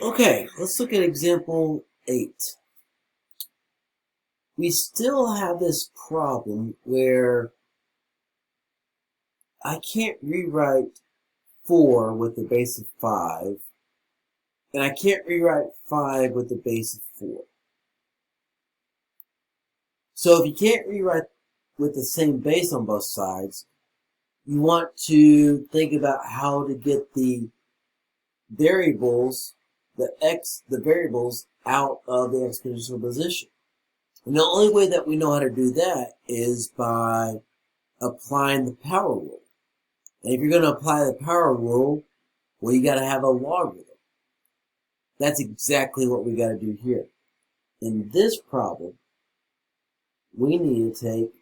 Okay, let's look at example 8. We still have this problem where I can't rewrite 4 with the base of 5, and I can't rewrite 5 with the base of 4. So if you can't rewrite with the same base on both sides, you want to think about how to get the variables, the variables out of the exponential position. And the only way that we know how to do that is by applying the power rule. And if you're going to apply the power rule, well, you got to have a logarithm. That's exactly what we got to do here. In this problem, we need to take,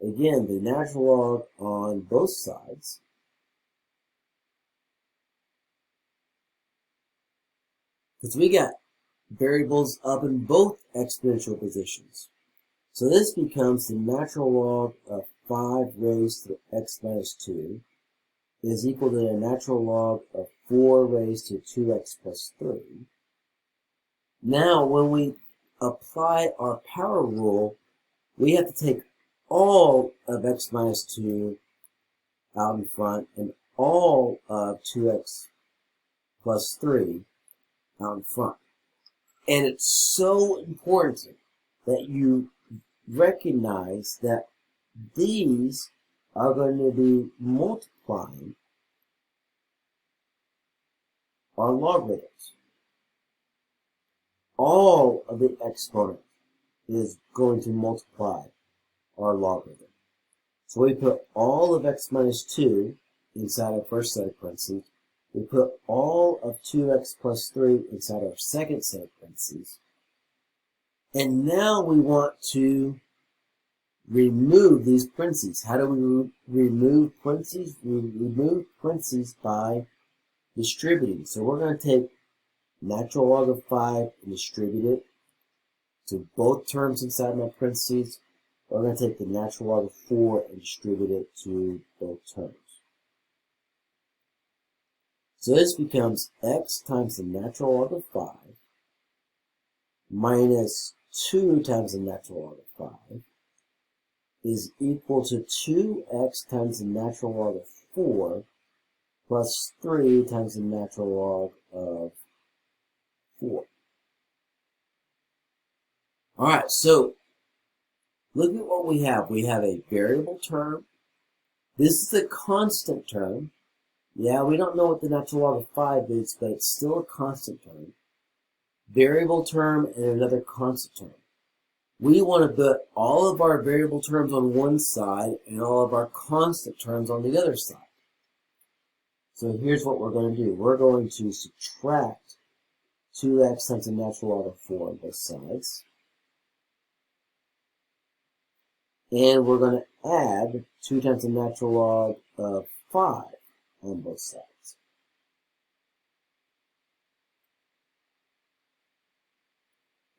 again, the natural log on both sides. Because we got variables up in both exponential positions. So this becomes the natural log of 5 raised to x minus 2 is equal to the natural log of 4 raised to 2x plus 3. Now, when we apply our power rule, we have to take all of x minus 2 out in front and all of 2x plus 3 out in front. And it's so important that you recognize that these are going to be multiplying our logarithms. All of the exponent is going to multiply our logarithm. So we put all of x minus 2 inside our first set of parentheses. We put all of 2x plus 3 inside our second set of parentheses. And now we want to remove these parentheses. How do we remove parentheses? We remove parentheses by distributing. So we're going to take natural log of 5 and distribute it to both terms inside my parentheses. We're going to take the natural log of 4 and distribute it to both terms. So this becomes x times the natural log of 5 minus 2 times the natural log of 5 is equal to 2x times the natural log of 4 plus 3 times the natural log of 4. Alright, so look at what we have. We have a variable term. This is a constant term. Yeah, we don't know what the natural log of 5 is, but it's still a constant term. Variable term and another constant term. We want to put all of our variable terms on one side and all of our constant terms on the other side. So here's what we're going to do. We're going to subtract 2x times the natural log of 4 on both sides. And we're going to add 2 times the natural log of 5 on both sides.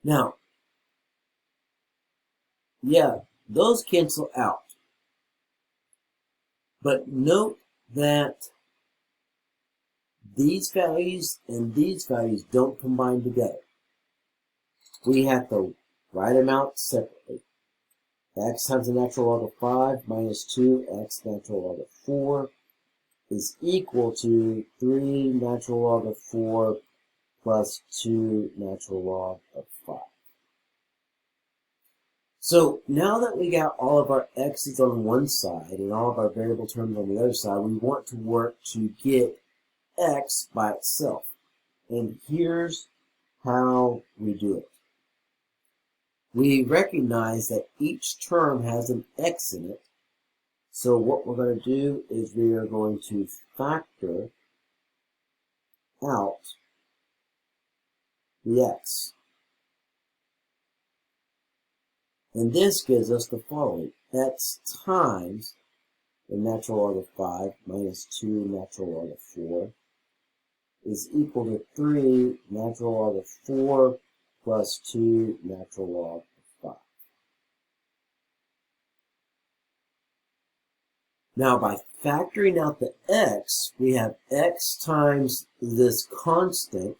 Now, yeah, those cancel out. But note that these values and these values don't combine together. We have to write them out separately. X times the natural log of 5 minus 2x natural log of 4 is equal to 3 natural log of 4 plus 2 natural log of 5. So now that we got all of our x's on one side and all of our variable terms on the other side, we want to work to get x by itself. And here's how we do it. We recognize that each term has an x in it. So what we're going to do is we are going to factor out the x. And this gives us the following. X times the natural log of 5 minus 2 natural log of 4 is equal to 3 natural log of 4 plus 2 natural log of 5. Now, by factoring out the x, we have x times this constant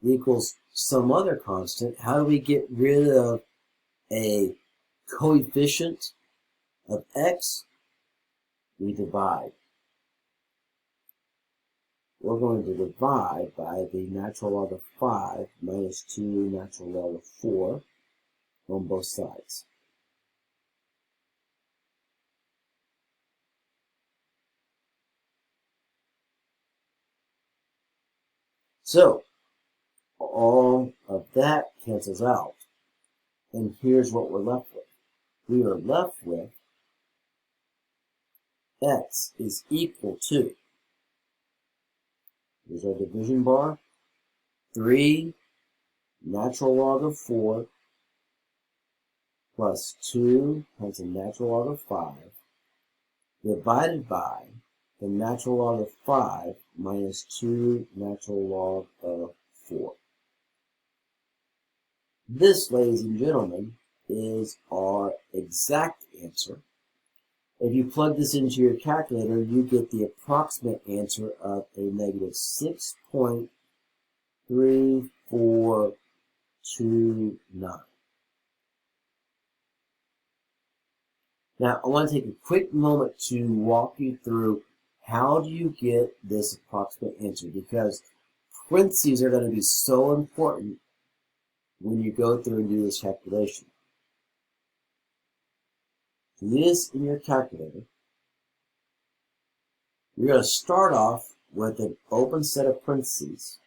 equals some other constant. How do we get rid of a coefficient of x? We divide. We're going to divide by the natural log of 5 minus 2 natural log of 4 on both sides. So, all of that cancels out. And here's what we're left with. We are left with x is equal to, here's our division bar, 3 natural log of 4 plus 2 times the natural log of 5 divided by the natural log of 5 minus 2 natural log of 4. This, ladies and gentlemen, is our exact answer. If you plug this into your calculator, you get the approximate answer of a negative 6.3429. Now, I want to take a quick moment to walk you through how do you get this approximate answer, because parentheses are going to be so important when you go through and do this calculation. To do this in your calculator, you're going to start off with an open set of parentheses.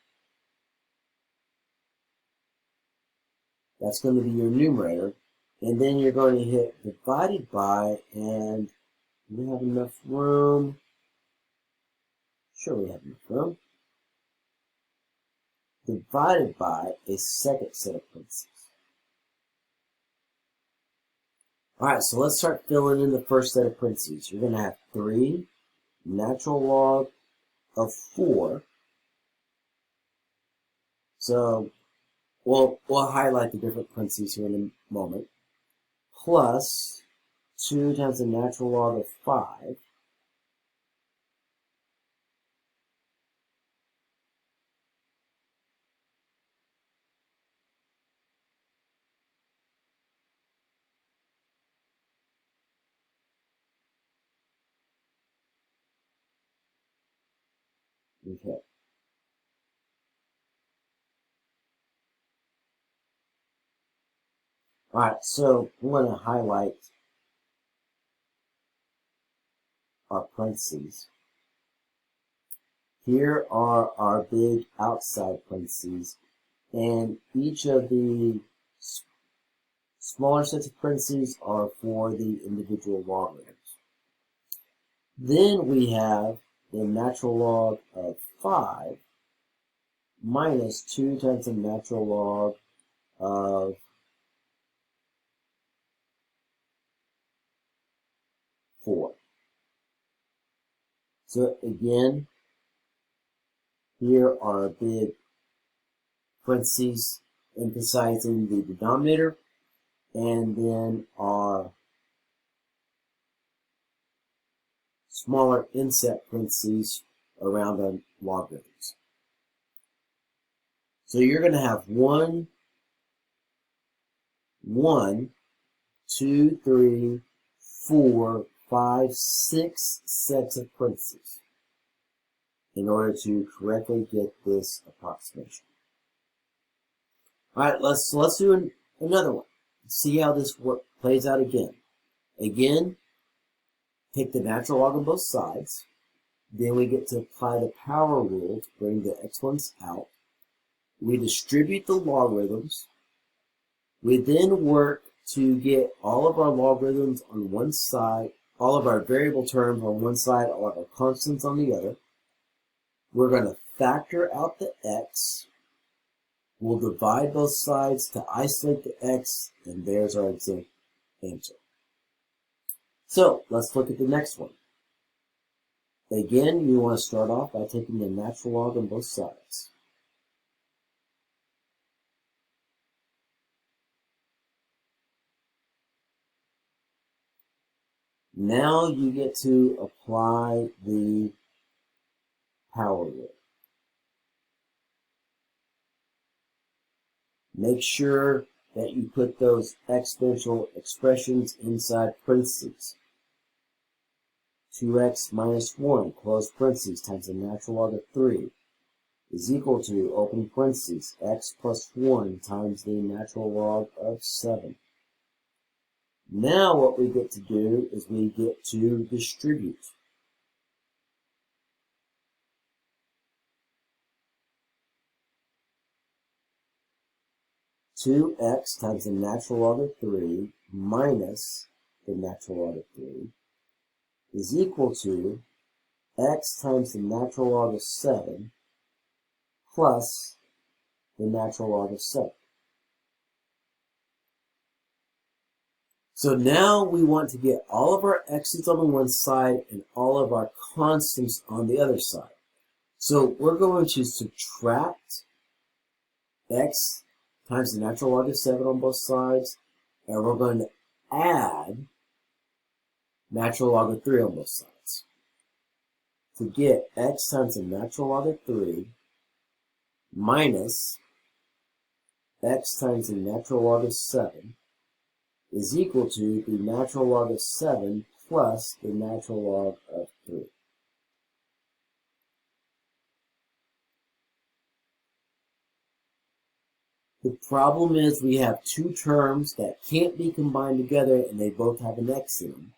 That's going to be your numerator. And then you're going to hit divided by, and we have enough room. Sure, we have enough room. Divided by a second set of parentheses. Alright, so let's start filling in the first set of parentheses. You're going to have 3 natural log of 4. So we'll highlight the different parentheses here in a moment. Plus 2 times the natural log of 5. Okay. Alright, so I'm going to highlight our parentheses. Here are our big outside parentheses, and each of the smaller sets of parentheses are for the individual logarithms. Then we have the natural log of 5 minus 2 times the natural log of 4. So again, here are our big parentheses emphasizing the denominator, and then our smaller inset parentheses around our logarithms. So you're going to have 1, 2, 3, 4, 5, 6 sets of parentheses in order to correctly get this approximation. All right, let's do another one. See how this plays out again. Again, take the natural log on both sides. Then we get to apply the power rule to bring the exponents out. We distribute the logarithms. We then work to get all of our logarithms on one side, all of our variable terms on one side, all of our constants on the other. We're going to factor out the x. We'll divide both sides to isolate the x, and there's our exact answer. So let's look at the next one. Again, you want to start off by taking the natural log on both sides. Now you get to apply the power rule. Make sure that you put those exponential expressions inside parentheses. 2x minus 1, close parentheses, times the natural log of 3 is equal to, open parentheses, x plus 1 times the natural log of 7. Now what we get to do is we get to distribute. Two x times the natural log of 3 minus the natural log of 3 is equal to x times the natural log of 7 plus the natural log of 7. So now we want to get all of our x's on the one side and all of our constants on the other side. So we're going to subtract x times the natural log of 7 on both sides, and we're going to add natural log of 3 on both sides. To get x times the natural log of 3 minus x times the natural log of 7 is equal to the natural log of 7 plus the natural log of 3. The problem is we have two terms that can't be combined together and they both have an x in them.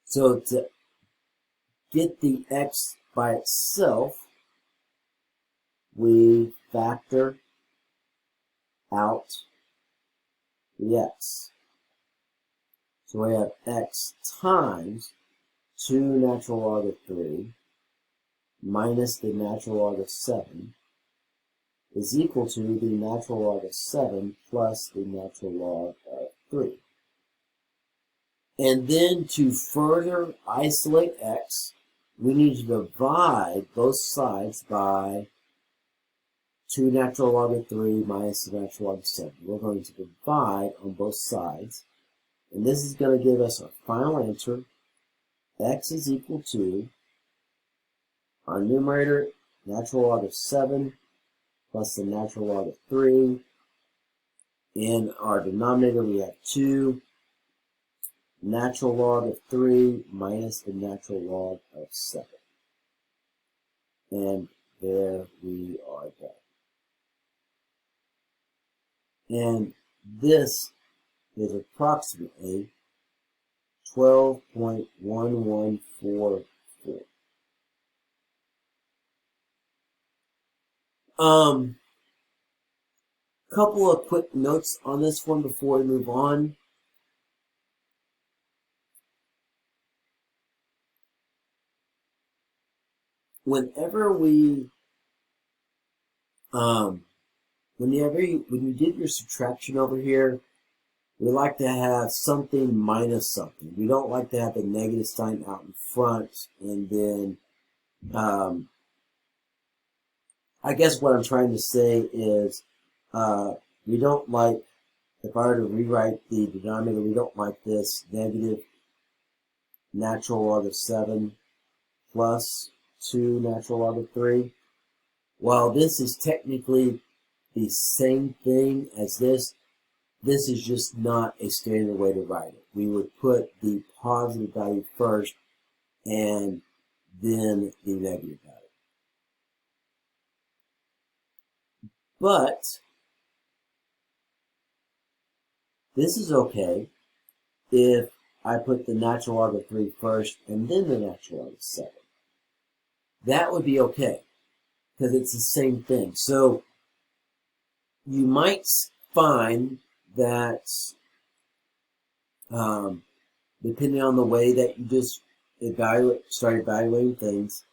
So to get the x by itself, we factor out the x. So we have x times 2 natural log of 3 minus the natural log of 7 is equal to the natural log of 7 plus the natural log of 3. And then to further isolate x, we need to divide both sides by 2 natural log of 3 minus the natural log of 7. We're going to divide on both sides. And this is going to give us our final answer. X is equal to our numerator, natural log of 7 plus the natural log of 3. In our denominator, we have 2 natural log of 3 minus the natural log of 7. And there we are done. And this is approximately 12.1144. Couple of quick notes on this one before we move on. Whenever we, when you did your subtraction over here, we like to have something minus something. We don't like to have the negative sign out in front, and then, I guess what I'm trying to say is, we don't like, if I were to rewrite the denominator, we don't like this negative natural log of 7 plus 2 natural log of 3. While this is technically the same thing as this is just not a standard way to write it. We would put the positive value first and then the negative value. But this is okay if I put the natural log of 3 first and then the natural log of 7. That would be okay because it's the same thing. So you might find that depending on the way that you just start evaluating things,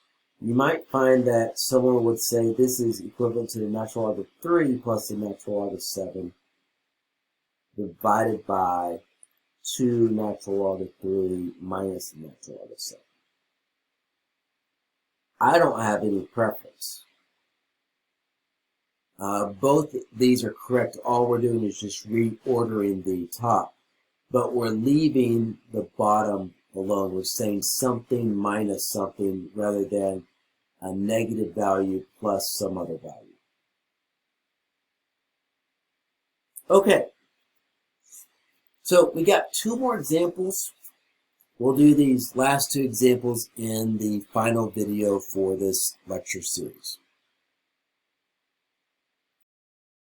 you might find that someone would say this is equivalent to the natural log of 3 plus the natural log of 7 divided by 2 natural log of 3 minus the natural log of 7. I don't have any preference. Both these are correct. All we're doing is just reordering the top. but we're leaving the bottom alone. We're saying something minus something rather than a negative value plus some other value. Okay, so we got two more examples. We'll do these last two examples in the final video for this lecture series.